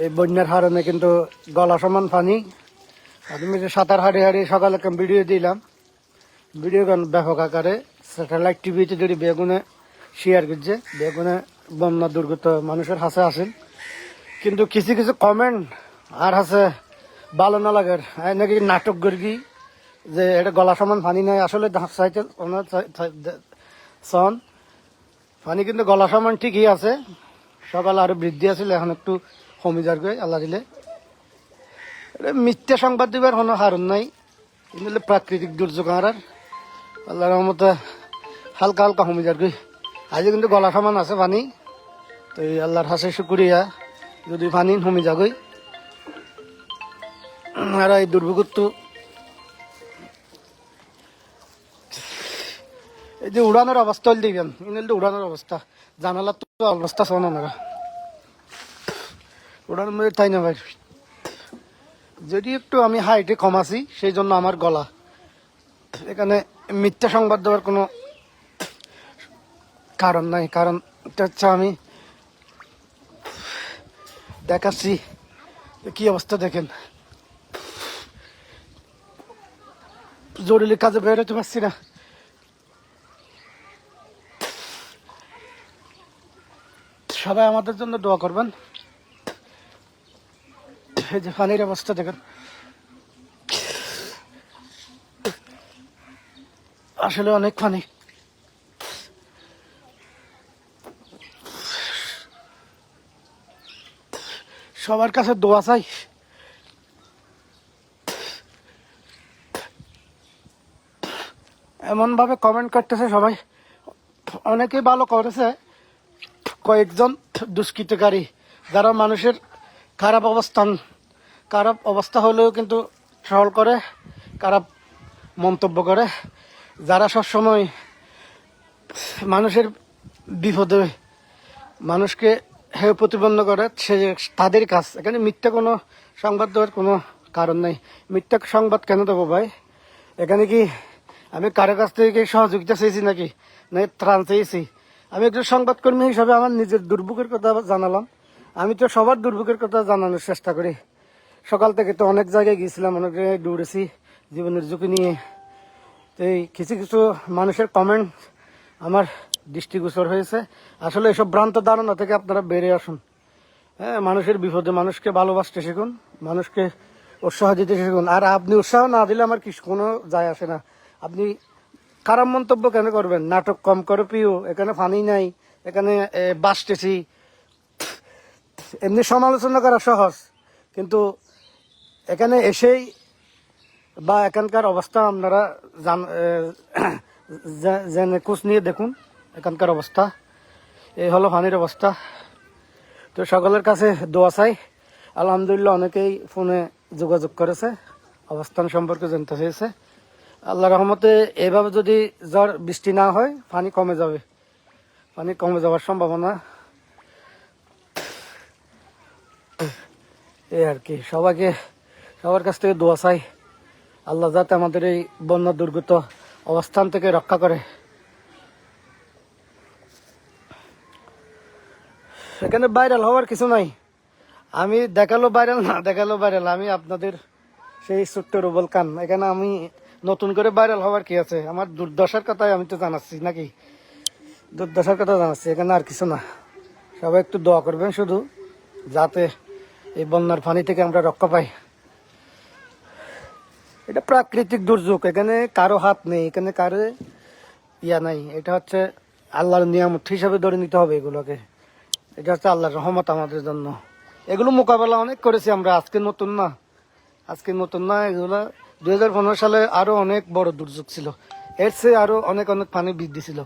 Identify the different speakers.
Speaker 1: এই বন্যার কারণে কিন্তু গলা সমান পানি। আমি সাঁতার হাঁড়ি হাঁড়ি সকালে একটা ভিডিও দিলাম, ভিডিও গান ব্যাপক আকারে স্যাটেলাইট টিভিতে যদি বেগুনে শেয়ার করছে, বেগুনে বন্যা দুর্গত মানুষের হাসে আসেন। কিন্তু কিছু কিছু কমেন্ট আর আছে ভালো না লাগার, নাকি নাটক করি যে এটা গলা সমান পানি নাই। আসলে চাইতে সন পানি কিন্তু গলা সমান ঠিকই আছে। সকালে আরো বৃদ্ধি আছিল, এখন একটু কমি যার গই আল্লাহ দিলে। মিথ্যা সংবাদ দিবার কোনো কারণ নাই, কিন্তু প্রাকৃতিক দুর্যোগ আর আল্লাহ রহমতে হালকা হালকা কমি যার গই। আজ কিন্তু গলা সমান আছে পানি, তো এই আল্লাহর হাসে শুকুরিয়া যদি পানি কমি যাগই। আর এই দুর্ভোগ তো এই যে উড়ানোর অবস্থা হল দিবেন, ইনলে উড়ানোর অবস্থা জানালার তো অবস্থা শোনো না, উড়ানোর মধ্যে তাই না ভাই। যদি একটু আমি হাইটে কম আছি সেই জন্য আমার গলা, এখানে মিথ্যা সংবাদ দেওয়ার কোনো কারণ নাই। কারণ এটা হচ্ছে আমি দেখাচ্ছি কি অবস্থা দেখেন, জরুরি কাজে বের হতে পারছি না। সবাই আমাদের জন্য দোয়া করবেন। এই যে পানির অবস্থা দেখেন, আসলে অনেক পানি। সবার কাছে দোয়া চাই। এমন ভাবে কমেন্ট করতেছে সবাই, অনেকেই ভালো করেছে, কয়েকজন দুষ্কৃতকারী যারা মানুষের খারাপ অবস্থা হলেও কিন্তু ট্রল করে, খারাপ মন্তব্য করে, যারা সবসময় মানুষের বিপদে মানুষকে হেয় প্রতিপন্ন করে, সে তাদের কাজ। এখানে মিথ্যা কোনো সংবাদ দেওয়ার কোনো কারণ নাই। মিথ্যা সংবাদ কেন দেবো ভাই? এখানে কি আমি কারো কাছ থেকে সহযোগিতা চেয়েছি নাকি, না ত্রাণ চেয়েছি? আমি একজন সংবাদকর্মী হিসাবে আমার নিজের দুর্ভোগের কথা জানালাম। আমি তো সবার দুর্ভোগের কথা জানানোর চেষ্টা করি। সকাল থেকে তো অনেক জায়গায় গিয়েছিলাম, অনেক জায়গায় দৌড়েছি জীবনের ঝুঁকি নিয়ে। তো এই কিছু কিছু মানুষের কমেন্ট আমার দৃষ্টিগোচর হয়েছে। আসলে এসব ভ্রান্ত ধারণা থেকে আপনারা বেরিয়ে আসুন। হ্যাঁ, মানুষের বিপদে মানুষকে ভালোবাসতে শিখুন, মানুষকে উৎসাহ দিতে শিখুন। আর আপনি উৎসাহ না দিলে আমার কিছু কোনো যায় আসে না। আপনি খারাপ মন্তব্য কেন করবেন? নাটক কম করে প্রিয়, এখানে পানি নাই, এখানে বাসতেছি, এমনি সমালোচনা করা সহজ, কিন্তু এখানে এসেই বা এখানকার অবস্থা আপনারা জেনে খোঁজ নিয়ে দেখুন এখানকার অবস্থা। এই হলো পানির অবস্থা। তো সকলের কাছে দোয়া চাই। আলহামদুলিল্লাহ অনেকেই ফোনে যোগাযোগ করেছে, অবস্থান সম্পর্কে জানতে চেয়েছে। আল্লাহ রহমতে এভাবে যদি ঝড় বৃষ্টি না হয় পানি কমে যাবে, পানি কমে যাওয়ার সম্ভাবনা এই আর কি। সবার কাছ থেকে দোয়া চাই, আল্লাহ যাতে আমাদের এই বন্যা দুর্গত অবস্থান থেকে রক্ষা করে। এখানে ভাইরাল হওয়ার কিছু নাই। আমি দেখালো ভাইরাল, না দেখালো ভাইরাল, আমি আপনাদের সেই ছোট্ট রুবল খান। এখানে আমি নতুন করে ভাইরাল হওয়ার কি আছে? আমার দুর্দশার কথাই আমি তো জানাচ্ছি নাকি, দুর্দশার কথা জানাচ্ছি, এখানে আর কিছু না। সবাই একটু দোয়া করবেন শুধু, যাতে এই বন্যার পানি থেকে আমরা রক্ষা পাই। এটা প্রাকৃতিক দুর্যোগ, এখানে কারো হাত নেই, এখানে কারো ইয়া নাই। এটা হচ্ছে আল্লাহর নিয়ামত হিসাবে ধরে নিতে হবে এগুলোকে। এটা হচ্ছে আল্লাহর রহমত আমাদের জন্য। এগুলো মোকাবেলা অনেক করেছি আমরা, আজকে নতুন না এগুলো। 2015 সালে আরো অনেক বড় দুর্যোগ ছিল, এর চেয়ে আরো অনেক পানি বৃদ্ধি ছিল।